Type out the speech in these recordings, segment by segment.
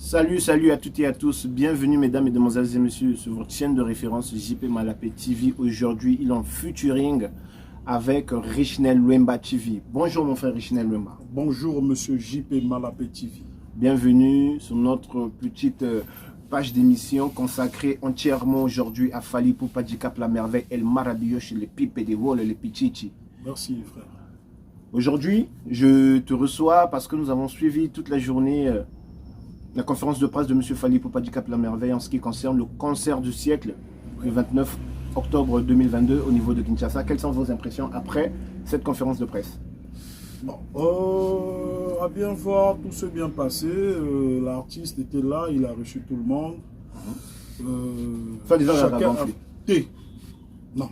Salut à toutes et à tous. Bienvenue mesdames, mesdemoiselles et messieurs sur votre chaîne de référence JP Malapé TV. Aujourd'hui, il est en featuring avec Richnel Lwemba TV. Bonjour mon frère Richnel Lwemba. Bonjour monsieur JP Malapé TV. Bienvenue sur notre petite page d'émission consacrée entièrement aujourd'hui à Fally Ipupa Djikap La Merveille, El Marabillo chez les Pipes et des Vols et les Pichichi. Merci frère. Aujourd'hui, je te reçois parce que nous avons suivi toute la journée la conférence de presse de M. Fally Ipupa Djikap La Merveille en ce qui concerne le concert du siècle le 29 octobre 2022 au niveau de Kinshasa. Quelles sont vos impressions après cette conférence de presse? Bon, à bien voir, tout s'est bien passé. L'artiste était là, il a reçu tout le monde. Chacun a fait. Non,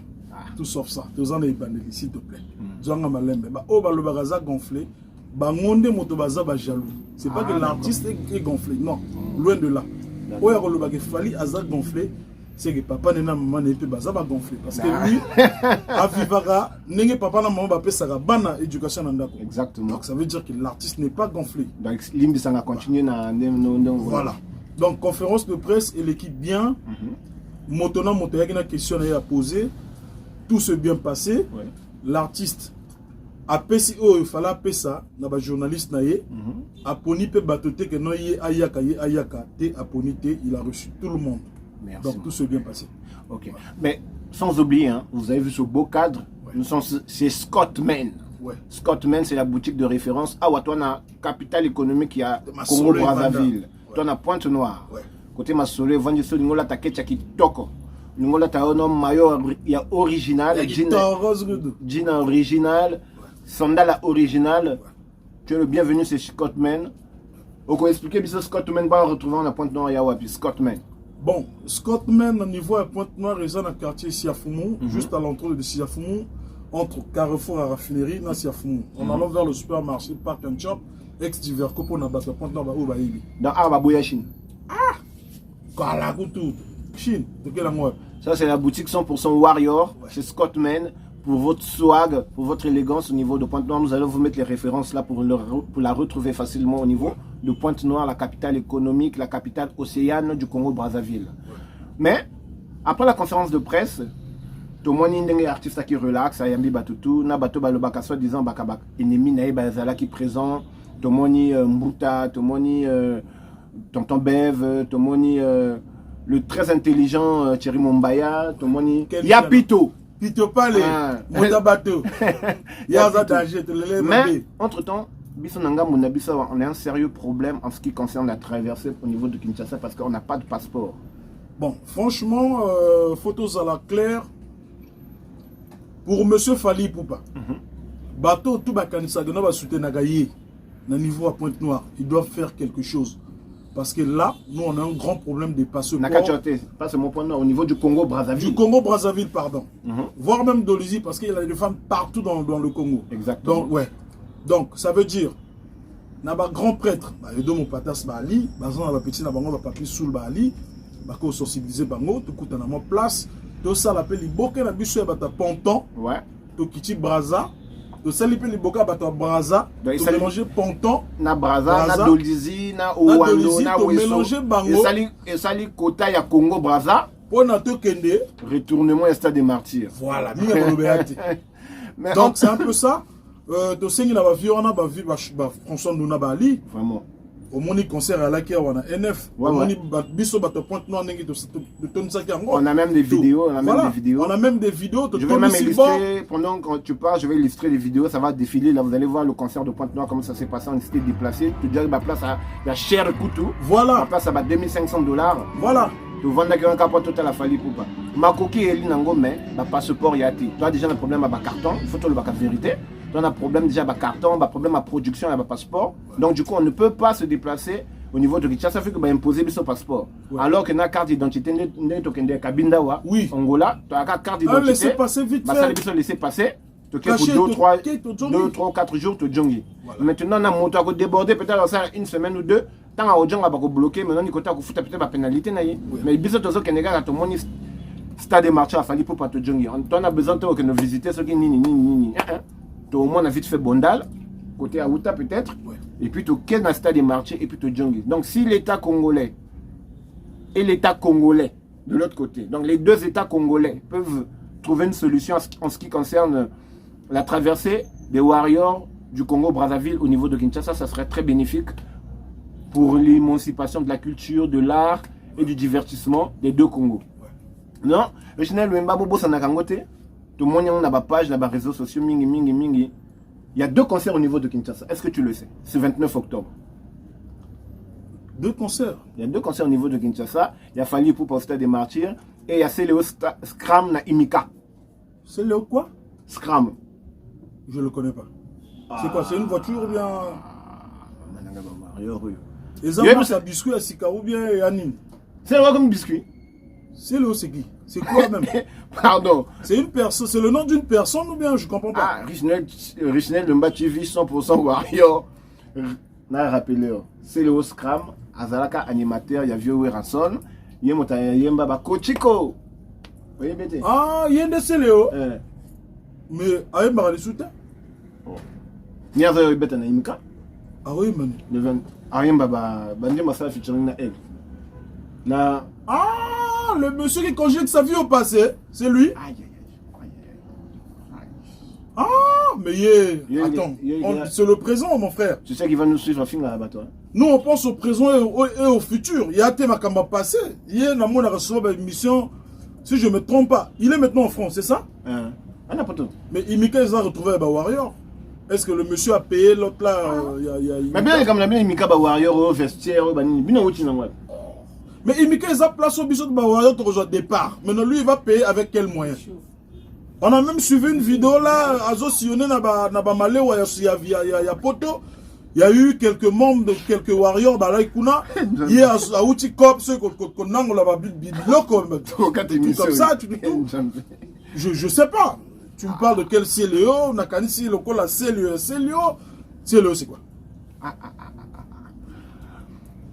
tout sauf ça. Tous en est s'il te plaît. Le bagaza gonflé. C'est pas que l'artiste est gonflé, non, loin de là. Le Fally a gonflé, c'est que papa n'est pas maman n'est pas gonflé. Parce que lui, à Vivara, n'est papa n'a maman va payer sa bana éducation en d'accord. Exactement. Donc ça veut dire que l'artiste n'est pas gonflé. Donc l'hymne ça va continuer na voilà. Donc conférence de presse et l'équipe bien. Motona motoya qui a une question à poser. Tout s'est bien passé. L'artiste apesi il fallait appeler ça na journaliste naie aponi pe batote que non ayaka te aponi te, il a reçu tout le monde. Merci. Donc tout s'est bien passé. OK. Mais sans oublier hein, vous avez vu ce beau cadre, nous sommes c'est Scottman. Scottman c'est la boutique de référence à Watona, capitale économique qui a Congo Brazzaville. Toi na Pointe-Noire. Côté Masole vendre so ngola takecha kitoko. Ngola ta ono mayo ya original, jean original. Sandal original, tu es le bienvenu, c'est Scottman. On peut expliquer que Scottman va retrouver en la Pointe-Noire à Yawa, puis Scottman. Bon, Scottman, au niveau de Pointe-Noire, il est dans le quartier Siafoumou, juste à l'entrée de Siafoumou, entre Carrefour et Raffinerie, dans Siafoumou. En allant vers le supermarché Park and Shop, ex-Diverco, pour Nabata Pointe-Noire, où Baïbi. Dans Ababouya Chine. Ah! Kalakutu. Chine, de quel endroit? Ça, c'est la boutique 100% Warrior, c'est Scottman. Pour votre swag, pour votre élégance au niveau de Pointe-Noire, nous allons vous mettre les références là pour la retrouver facilement au niveau de Pointe-Noire, la capitale économique, la capitale océane du Congo-Brazzaville. Mais, après la conférence de presse, tout le monde est un artiste qui relaxe, Ayambi Batutu, na bato balobaka soit disant bakabak, ennemi naïe bazala qui présent, tout le monde est Mbouta, tout le monde est Tonton Bev, tout le monde est le très intelligent Thierry Mombaya, tout le monde est Yapito. Pito Palé, Moutabato, Yaza Danger, mais entre-temps, on a un sérieux problème en ce qui concerne la traversée au niveau de Kinshasa parce qu'on n'a pas de passeport. Bon, franchement, photos à la claire, pour monsieur Fally Ipupa, bateau tout bakanisa de va soutenir Nagaye, na niveau à Pointe-Noire, ils doivent faire quelque chose. Parce que là, nous, on a un grand problème des passeports. Pas c'est mon point au niveau du Congo-Brazzaville. Du Congo-Brazzaville, pardon. Voire même d'Olizy, parce qu'il y a des femmes partout dans le Congo. Exactement. Donc, donc, ça veut dire, na ba grand prêtre, il y a mon patas Bali, bazan na petit na bango ba papi soul Bali, ba ko sensibiliser bango, tout coûte na mon place, tout ça l'appelle liboke na biso ya bata ponton. To kiti Brazza. De saliper les boca bateau Brazza, de mélanger ponton, na Brazza, na Dolizy, na Ouando, na mélanger bango, et sali kota ya Congo Brazza. Pour notre kende, retournement à stade des martyrs. Voilà, donc c'est un peu ça. De singi na ba vie on a ba vie ba François Ndouna Bali. Vraiment. Au moni concert à la qui on a NF. Au moni biso bateau Pointe-Noire nengi de Tonsaki ango. On a même des vidéos, on a même des vidéos. Je vais même illustrer, pendant que tu parles, je vais illustrer les vidéos, ça va défiler, là vous allez voir le concert de Pointe-Noire, comment ça s'est passé, on s'était déplacé, tu dis ma place à la chère couteau, ma place à $2500, voilà, tu vends un capot total à Fally Ipupa. Ma coquille est linango, mais ma passeport y a été. Tu as déjà un problème à ma carton, il faut tout le bac à vérité. Tu as un problème déjà à ma carton, un problème à production à ma passeport. Donc du coup, on ne peut pas se déplacer au niveau de Kinshasa, ça fait que va imposer son passeport. Alors que na carte d'identité, oui, Angola, tu as carte d'identité. Laissez passer vite fait. Laissez passer. Tu as 2, 3 ou 4 jours, tu jongi. Maintenant, on a monté à déborder peut-être une semaine ou deux. Tant à Odjang, on va bloquer. Maintenant, on a peut-être la pénalité. Mais il y a des gens qui ont stade des marchés à Fally Ipupa te jongi. On a besoin de nous visiter ceux qui ni. Tout le monde a vite fait Bondal, côté Aouta peut-être. et puis tu quel na stade des marchés et puis tu jungle. Donc si l'État congolais et l'État congolais de l'autre côté, donc les deux États congolais peuvent trouver une solution en ce qui concerne la traversée des warriors du Congo-Brazzaville au niveau de Kinshasa, ça serait très bénéfique pour l'émancipation de la culture, de l'art et du divertissement des deux Congos. Non, le Chanel Wemba Bobo Sanakangote, tout le monde a une page, des réseaux sociaux, mingi. Il y a 2 concerts au niveau de Kinshasa. Est-ce que tu le sais? C'est 29 octobre. 2 concerts. Il y a 2 concerts au niveau de Kinshasa. Il y a Fali pour Stade des Martyrs et il y a Céléo Scram na Imika. Céléo quoi? Scram. Je ne le connais pas. C'est quoi? C'est une voiture ou bien? Les enfants, c'est un biscuit à Sika ou bien à Nîmes? C'est quoi comme biscuit? Céléo, c'est qui? C'est quoi même? Pardon. C'est une personne, c'est le nom d'une personne ou bien je comprends pas? Ah, Richnel de Mbativi 100% Warrior. n'a rappelé c'est le Scram Azalaka animateur, il y a vieux Ranson, il y a monta yemba ba Kochiko. Oui bête. Ah, yende c'est Léo. Mais ayemba les soutien. Ni azo bête na imka. Ah oui man. Le 20 ayemba ba bandi masa featuring na elle. Na ah, le monsieur qui congèle sa vie au passé, c'est lui. Aïe. Ah, mais attends, c'est le présent, mon frère. Tu sais qu'il va nous suivre en film là-bas, toi. Nous, on pense au présent et au futur. Il y a un thème qui m'a passé. Hier, on a reçu une mission, si je ne me trompe pas. Il est maintenant en France, c'est ça? Mais Imika, ils ont retrouvé un Warrior. Est-ce que le monsieur a payé l'autre là? Mais bien, comme la bien Imika Warrior au vestiaire, mais Imika, ils ont placé au biseau de Warrior au départ. Maintenant, lui, il va payer avec quel moyen? On a même suivi une vidéo là, Azo Sionné n'a pas malé, il y a poto. Il y a eu quelques membres de quelques warriors dans l'Aïkouna. Il y a un outil comme ceux qu'on a la bidlo comme ça, tu dis tout. Je sais pas. Tu me parles de quel CLO, Nakanisi, le col à CLO, CLO, c'est quoi?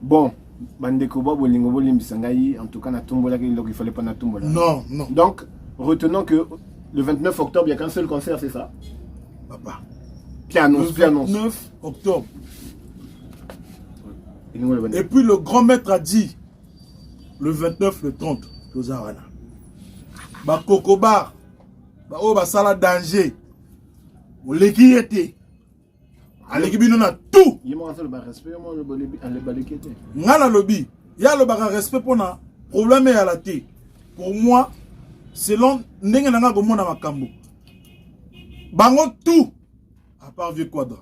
Bon, Bandeko Bolingo Bolimbisangaï, en tout cas, il fallait pas Natumbola. Non. Donc, retenons que le 29 octobre, il n'y a qu'un seul concert, c'est ça? Papa. Qui annonce, le 29 octobre. Et puis le grand maître a dit, le 29, le 30, Tozarana. Ba Kokobar, ba o ba sala danger. O leki était. Aleki bino na tout. Yemo ansel ba respect, yemo le balekete. Ngana lobi, ya le ba respect pour na problème à la té. Pour moi, selon ndenge nanga ko mona makambo. Bango tout à part Vieux Quadra.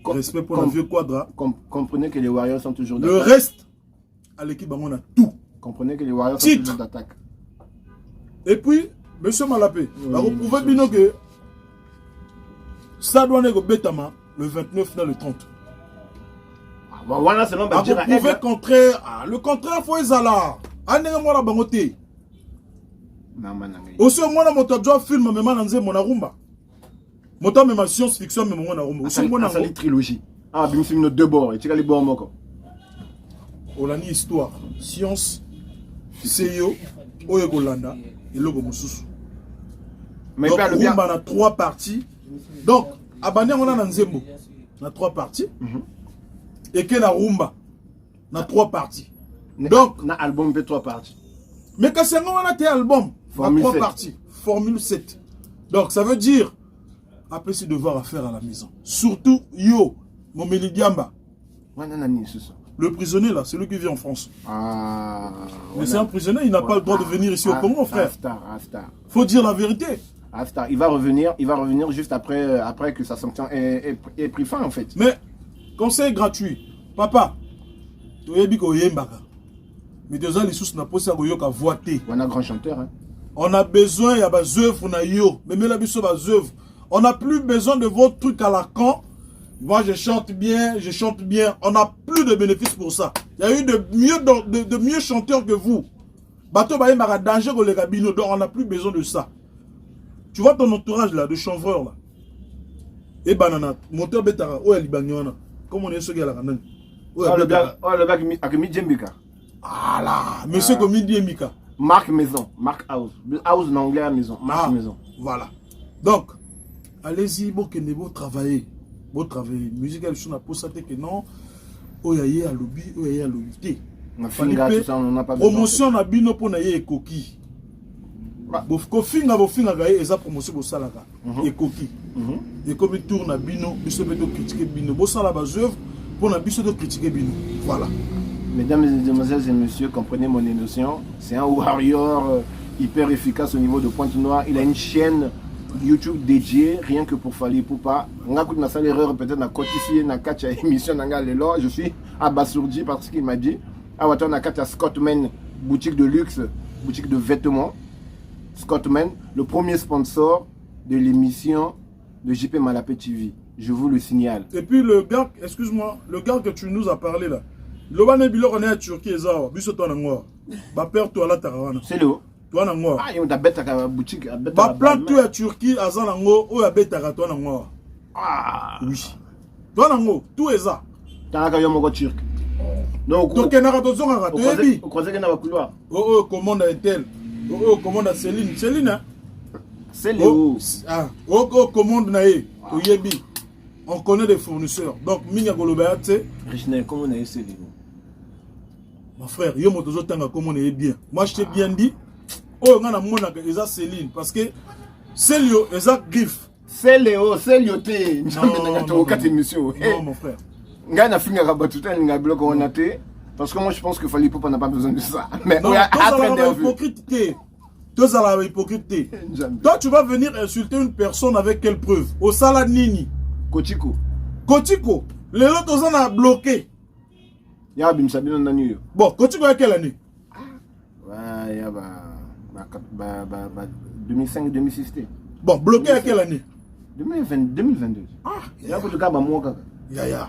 Respect pour le Vieux Quadra. Comprenez que les Warriors sont toujours d'attaque. Le reste, à l'équipe, on a tout. Comprenez que les Warriors sont toujours d'attaque. Et puis, monsieur Malapé, vous pouvez dire que ça doit être Betama le 29 dans le 30. Voilà, c'est l'homme. Vous pouvez contrer. Le contraire, il faut les aller. Annez-moi la bangoté. Aussi, moi, je suis film, mais je suis mon Mota même science-fiction mais mon arôme. C'est une trilogie. Ah, bien sûr, nos 2 bords. Et tu as les bords moko. On a une histoire, science, CEO, Oyegolanda et Logo Mususu. Mais donc, on a 3 parties. Donc, abandé on a dans Nzembo. On a 3 parties. Et que la rumba, on a 3 parties. Donc, on a album de 3 parties. Mais quand c'est on a tes albums, on a 3 parties. Formule 7. Donc, ça veut dire après ses devoirs à faire à la maison. Surtout, yo, mon Diamba. Le prisonnier là, c'est lui qui vit en France. Mais c'est un prisonnier, il n'a pas le droit de venir ici au Congo, frère. Faut dire la vérité. Il va revenir juste après que sa sanction ait pris fin en fait. Mais, conseil gratuit. Papa, tu es biko yembaka. Mais déjà les sous n'a pas ça à voiter. On a grand chanteur. Hein. On a besoin, il y a des œuvres, on a yo. Mais la biso des œuvres. On n'a plus besoin de votre truc à la con. Moi, je chante bien. On n'a plus de bénéfices pour ça. Il y a eu de mieux chanteurs que vous. Bateau Baye Mara danger pour les cabinets. Donc, on n'a plus besoin de ça. Tu vois ton entourage là, de chanvreurs là. Et banana, moteur Betara, où est l'Ibagnon? Comment on est ce gars là? Le gars avec Midjembika. Ah là, monsieur comme Midjembika. Marc Maison, Marc House. House en anglais à maison. Marc Maison. Voilà. Donc, allez-y, vous travailler. Bon travail. Musique, elle est pour ça que non. Oyaye à lobby, oyaye à lobby. Promotion na bino pour na ye coquille. Kofinga bofinga gaye eza promotion bo salaka et coquille. Et comme tourne na bino, biso beto critiquer bino. Bo sala ba œuvre pour na biso de critiquer bino. Voilà. Mesdames et demoiselles et messieurs, comprenez mon émotion. C'est un warrior hyper efficace au niveau de Pointe-Noire. Il a une chaîne YouTube dédiée rien que pour Fally Ipupa. On a écouté ma erreur peut-être na cotifié na catch émission nanga lelo. Je suis abasourdi parce qu'il m'a dit ah ouais, on a catch Scottman, boutique de luxe, boutique de vêtements. Scottman, le premier sponsor de l'émission de JP Malapé TV. Je vous le signale. Et puis le gars, excuse-moi, le gars que tu nous as parlé là. Le bane bilo on est à Turquie ezao, biso toi na ngwa. Ba père toi la taravana. C'est le toi na ngwa. Ah, il y a bête à boutique, ba plan toi à Turquie azan na ngo, o ya bête à toi na ngwa. Ah, oui. Toi na ngo, tout eza. Tanaka yo moko turc. Donc to kenaka to zonga ka to yebi. Au croisé que na ba couloir. Oh commande à Intel. Oh commande à Céline. Céline. C'est le ah, commande na ye, to yebi. On connaît des fournisseurs. Donc minya goloba tse. Richnel comment on a essayé. Mon frère, yo motozo tanga comment on est bien. Moi je t'ai bien dit. Oh ngana mona que eza Céline parce que Célio eza griffe. Célio té. Non mon frère. Ngana finga rabatuta nga bloc on a té parce que moi je pense que Fally Ipupa n'a pas besoin de ça. Mais non, hypocrite. Toi tu vas venir insulter une personne avec quelle preuve? Au sala nini? Kotiko. Les autres on a bloqué. Ya bimsabino nani yo. Bon, Kotiko à quelle année? Ouais, ya 2005 2006. Bon, bloqué à quelle année? 2022. Ah, ya ko tuka ba mo kaka. Ya.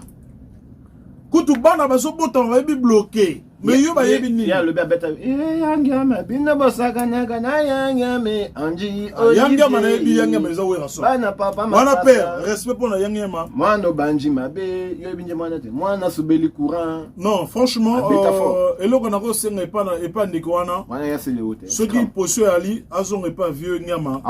Kutubana baso bota on va être bloqué. Mais yo ba yebi ni. Ya le beta yangama bina bosaka naga na yangame anji yangama na yebi yangama za wera so. Bana papa mwana père, respect pour la yangama. Mwana banji mabe yo binje mwana te. Mwana subeli courant. Non, franchement eloko na ko senga epa ndiko wana. Mwana ya c'est le hôtel. Ce qui possède ali azon epa vieux nyama.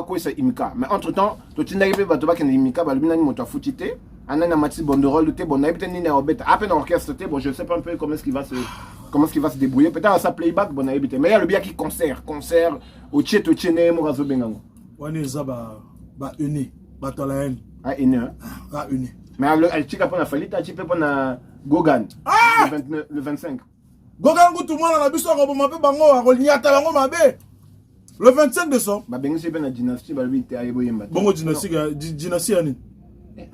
Quoi ça imka. Mais entre-temps, to tinda yebe bato ba kende imka ba lubina ni moto afutite. Anana mati banderole te bon habite ni na obeta à peine orchestre te bon je sais pas un peu comment est-ce qu'il va se débrouiller peut-être à sa playback bon habite mais il y a le bien qui concert au tchétene mo razo bengango wani za ba uni batola en ah uni mais elle tika pour la falita tu peux pour na Gogan le 25 Gogan tout le monde na biso ko mabe bango ko niata bango mabe le 25 décembre ba bengi se na dynastie ba lui te ayebo yemba bongo dynastie ani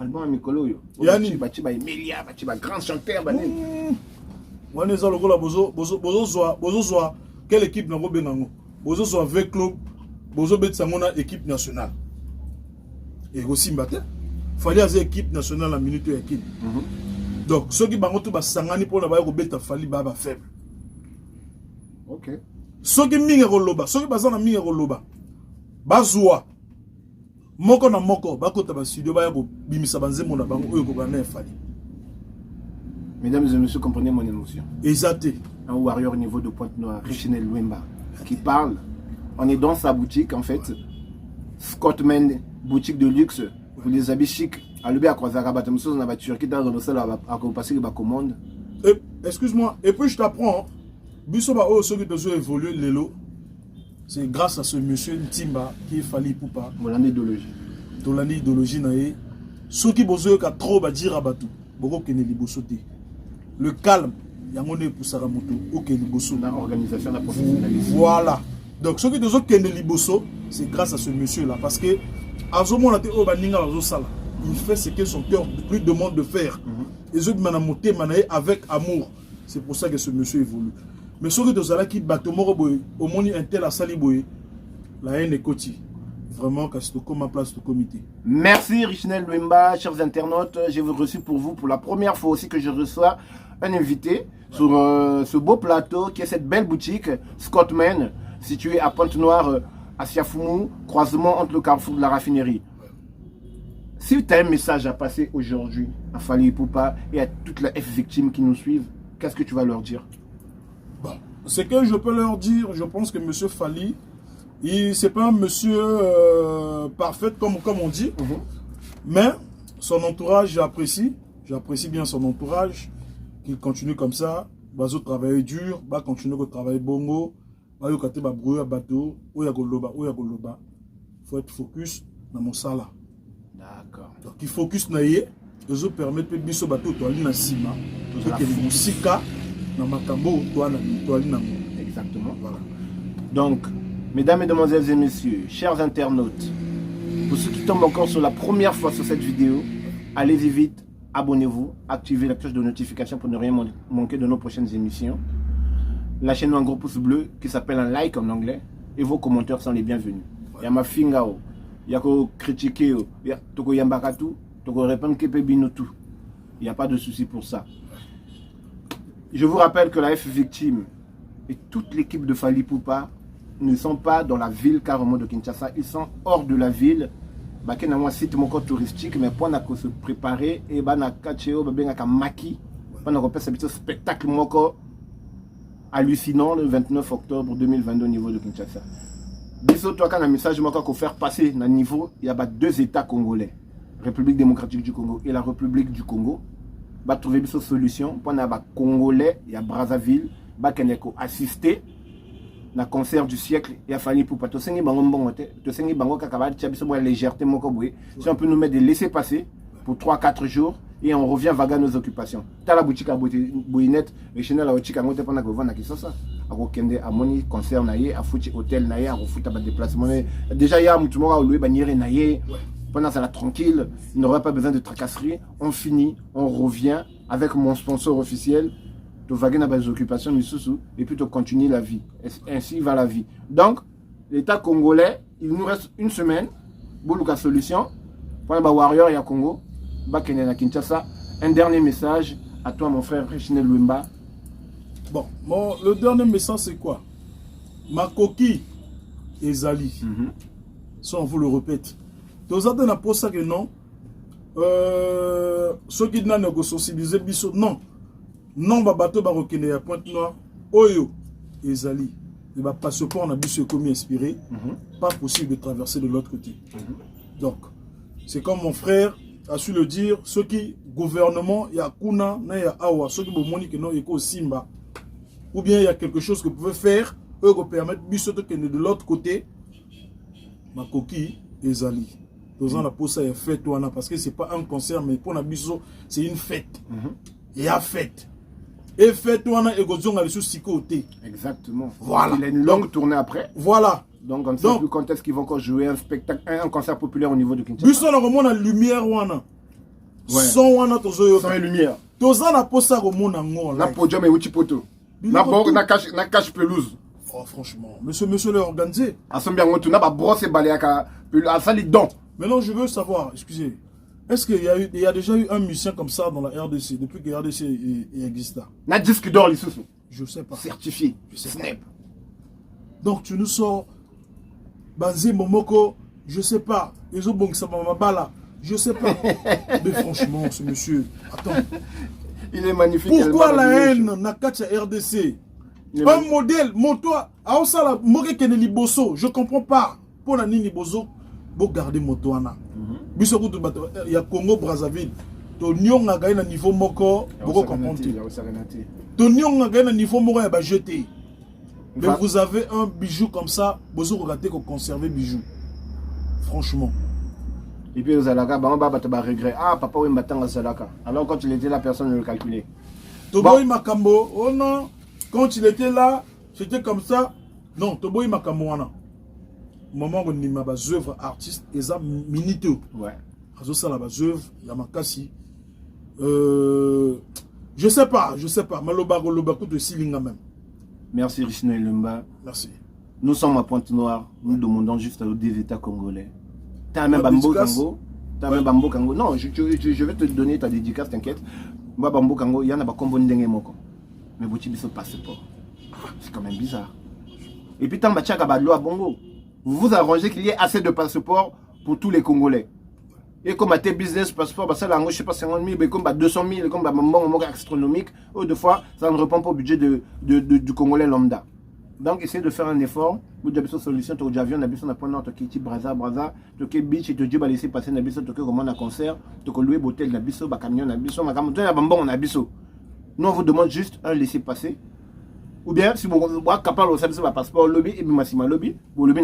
album mikolo yo yani bachiba Emilia bachiba grand chanteur bani wana za lokola bozo zwa quelle équipe na ko bengango bozo zwa avec club bozo betsa ngona équipe nationale et aussi mbate fallait avoir équipe nationale la minute ya équipe donc ceux qui bango tout ba sangani pour na ba ko beta fali ba faible OK ceux qui minga ko loba ceux qui bazana minga ko loba bazwa moko na moko bakota ba studio ba yako bimisa banzemo na bango oyo ko bana Fally. Mesdames et messieurs, comprenez mon émotion. Exact. Un warrior au niveau de Pointe-Noire, Richnel Luemba, qui parle. On est dans sa boutique en fait. Scottman, boutique de luxe pour les habits chics. À l'obé à Croisarabat, nous on a voiture qui dans le sol à passer la commande. Excuse-moi, et puis je t'apprends, Bissoba oh ceux qui te sont évolué l'élo. C'est grâce à ce monsieur Ntimba qui est Fally Ipupa. Molande idéologie. Tolande idéologie nae. Ceux qui besoin ka trop ba dire abatu. Boko kene libosoté. Le calme, yangone pour Saramoto, OK liboso na organisation la professionnalisme. Voilà. Donc ceux qui te sont kene liboso, c'est grâce à ce monsieur là parce que azomo na te o baninga azo sala. Il fait ce que son cœur lui demande de faire. Et ceux qui manamoté manae avec amour. C'est pour ça que ce monsieur évolue. Mais ceux qui te sont là qui battent au monde intel à Saliboye, la haine est côté. Vraiment, quand c'est comme ma place de comité. Merci Richnel Luemba, chers internautes. J'ai reçu pour vous pour la première fois aussi que je reçois un invité sur ce beau plateau qui est cette belle boutique Scottman, située à Pointe-Noire, à Siafoumou, croisement entre le carrefour de la raffinerie. Si tu as un message à passer aujourd'hui à Fally Ipupa et à toute la F victime qui nous suivent, qu'est-ce que tu vas leur dire? Bon, ce que je peux leur dire, je pense que M. Fally, c'est pas un monsieur parfait comme on dit, Mais son entourage, j'apprécie bien son entourage, qu'il continue comme ça, bazo travailler dur, va continuer à travailler bongo, va yo kate ba brouiller bateau, oya goloba. Faut être focus dans mon sala. D'accord. Donc il focus na yé, ezo permettre pe biso bateau to ali na sima, to ke musika na makambo to ali na. Exactement. Voilà. Donc, mesdames, mesdemoiselles et messieurs, chers internautes, pour ceux qui tombent encore sur la première fois sur cette vidéo, allez-y vite, abonnez-vous, activez la cloche de notification pour ne rien manquer de nos prochaines émissions. Lâchez-nous un gros pouce bleu qui s'appelle un like en anglais et vos commentaires sont les bienvenus. Il y a ma fingao, il y a que critiquer, il y a toko yambakatu, toko répondre que pebino tout. Il n'y a pas de souci pour ça. Je vous rappelle que la F victime et toute l'équipe de Fally Ipupa ne sont pas dans la ville carrément de Kinshasa, ils sont hors de la ville. Il y a un site touristique, mais pour se préparer, et il y a un maki, un spectacle hallucinant le 29 octobre 2022 au niveau de Kinshasa. Un message qu'on faire passer dans le niveau, il y a deux États congolais, République démocratique du Congo et la République du Congo. Il va trouver une solution pour les Congolais, il y a Brazzaville, qui ont assisté na concert du siècle, il a fallu pour pas te sengi bango mbongote, te sengi bango kakaba tchabiso boy légèreté moko boy. Si on peut nous mettre des laisser passer pour 3-4 jours et on revient vague à nos occupations. T'as la boutique à boinette, le chenel à boutique à monter pendant que vous venez à Kisosa. À Rokende, à Moni, concert naïe, à foutu hôtel naïe, à refoutre à déplacement. Déjà, il y a un mouton à louer bannière naïe. Pendant ça, là, tranquille, il n'aurait pas besoin de tracasserie. On finit, on revient avec mon sponsor officiel. Tu vas gagner des occupations, et puis tu continues la vie. Ainsi va la vie. Donc, l'État congolais, il nous reste une semaine pour la solution. Pour les warriors et à Congo, Kinshasa. Un dernier message à toi, mon frère Rechinel Wemba. Bon, le dernier message, c'est quoi? Makoki et Zali. Ça, on vous le répète. Vous avez un ça que non. Ceux qui n'ont pas sensibilisé, non. Non, bateau va reconnaître à Pointe-Noire, Oyo, Ezali. Le passeport, on a vu ce commis inspiré. Pas possible de traverser de l'autre côté. Donc, c'est comme mon frère a su le dire, ceux qui, gouvernement, il y a Kuna, il y a Awa, ceux qui vont monique, il y a Simba. Ou bien il y a quelque chose que vous pouvez faire, eux, vous permettre de l'autre côté, Makoki, Ezali. Dans la pause, ça est fait, parce que ce n'est pas un concert, mais pour Nabiso, c'est une fête. Il y a fête. Et fait-toi et Godzong a sous côté. Exactement. Voilà. Il a une longue tournée après. Voilà. Donc on ne sait plus quand est-ce qu'ils vont encore jouer un spectacle, un concert populaire au niveau de Kinshasa. Bisson a remonté la lumière wana. Son wana tozo. Son et lumière. Toza la posa remonte en la podium et outil poto. Na bord na cache pelouse. Oh franchement, monsieur l'a organisé. À son bien on tourne ba brosse et baléaka à sali don. Maintenant je veux savoir, excusez. Est-ce qu'il y a déjà eu un musicien comme ça dans la RDC, depuis que la RDC existe là? Na disque d'or, les sous. Je sais pas. Certifié. Je sais pas. Donc tu nous sors Banzé Momoko, je sais pas. Les autres Mabala, je sais pas. Mais franchement, ce monsieur, attends. Il est magnifique. Pourquoi la haine n'a qu'à RDC? Un modèle, mon toi, à Osala, Moke Keneli Bosso, je comprends pas. Pour la Nini Bosso, pour garder Motoana. Il y a Congo Brazzaville. Ton nyong a gagné un niveau moko, beaucoup comprendre. Ton nyong a gagné un niveau moko, il va jeter. Mais vous avez un bijou comme ça, vous regardez qu'on conserve bijou. Franchement. Et puis aux Alaka, on va regret. Ah, papa, oui, m'attend à Zalaka. Alors quand il était là, personne ne le calculait. Toboy Makambo, oh non, quand il était là, c'était comme ça. Non, Toboy Makambo, wana. Moment où on a des œuvres artistes, ils ont minito. Ouais. Ils ont des œuvres, il y a Makassi. Je sais pas. Malobago, Lobakou de Silinga même. Merci Richino Lumba. Merci. Nous sommes à Pointe-Noire, nous demandons juste aux deux États congolais. T'as même Bambo Kango. T'as même Bambo Kango. Non, je vais te donner ta dédicace, t'inquiète. Moi, Bambo Kango, il y en a pas comme Bondenge Moko. Mais vous avez passeport. C'est quand même bizarre. Et puis, tant que tu as à Bongo. Vous vous arrangez qu'il y ait assez de passeports pour tous les Congolais. Et comme à tes business passeports, ça, là, je ne sais pas 50 000, mais comme à 200 000, comme à un moment astronomique, deux fois, ça ne répond pas au budget du Congolais lambda. Donc, essayez de faire un effort. Vous avez une solution, tu as avion, tu as un nord, tu as Braza, tu as beach, tu as laisser passer, tu as comment un concert, tu as loué hôtel, tu as un camion, tu as un bonbon, nous, on vous demande juste un laisser-passer. Ou bien, si vous êtes capable de faire un passeport, lobby, et bien, lobby, vous lobby,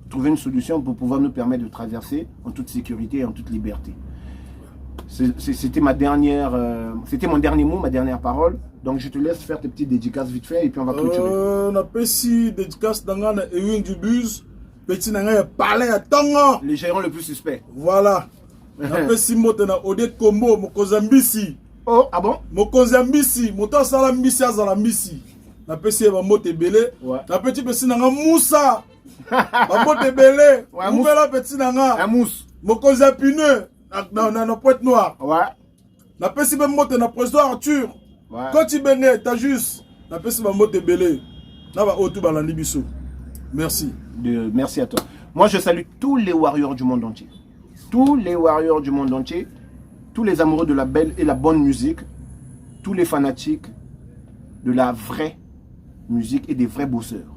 trouver une solution pour pouvoir nous permettre de traverser en toute sécurité et en toute liberté. C'était ma dernière, c'était mon dernier mot, ma dernière parole. Donc je te laisse faire tes petites dédicaces vite fait et puis on va clôturer. On a petit dédicace dans la Ewing du bus, petit nanga parler à Tongo. Les gérants le plus suspect. Voilà. On a petit mot na Ode Combo, Mokozambisi. Oh, ah bon? Mokozambisi, moto sala mbisi azala mbisi. Na petit ba moto belé. Na petit nanga Moussa. Ba moto belé. Mouvela petit nanga. Un mousse. Mokozapineux. Na Pointe Noire. Ouais. Na pesi be moto na président Arthur. Ouais. Quand tu benais, t'as juste. Na pesi ba moto belé. Na ba otu balandi biso. Merci. Merci à toi. Moi je salue tous les warriors du monde entier. Tous les warriors du monde entier. Tous les amoureux de la belle et la bonne musique. Tous les fanatiques de la vraie musique et des vrais bosseurs.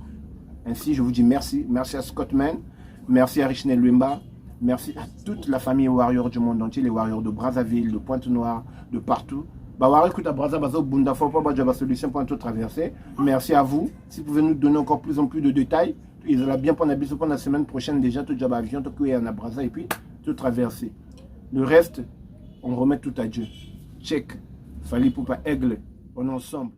Ainsi je vous dis merci. Merci à Scottman. Merci à Richnel Lumba. Merci à toute la famille warrior du monde entier, les warriors de Brazzaville, de Pointe-Noire, de partout. Merci à vous. Si vous pouvez nous donner encore plus en plus de détails, ils ont bien pour la semaine prochaine déjà, tout job avion, tout courir à Brazza et puis tout traverser. Le reste, on remet tout à Dieu. Check. Fali Poupa Aigle. On est ensemble.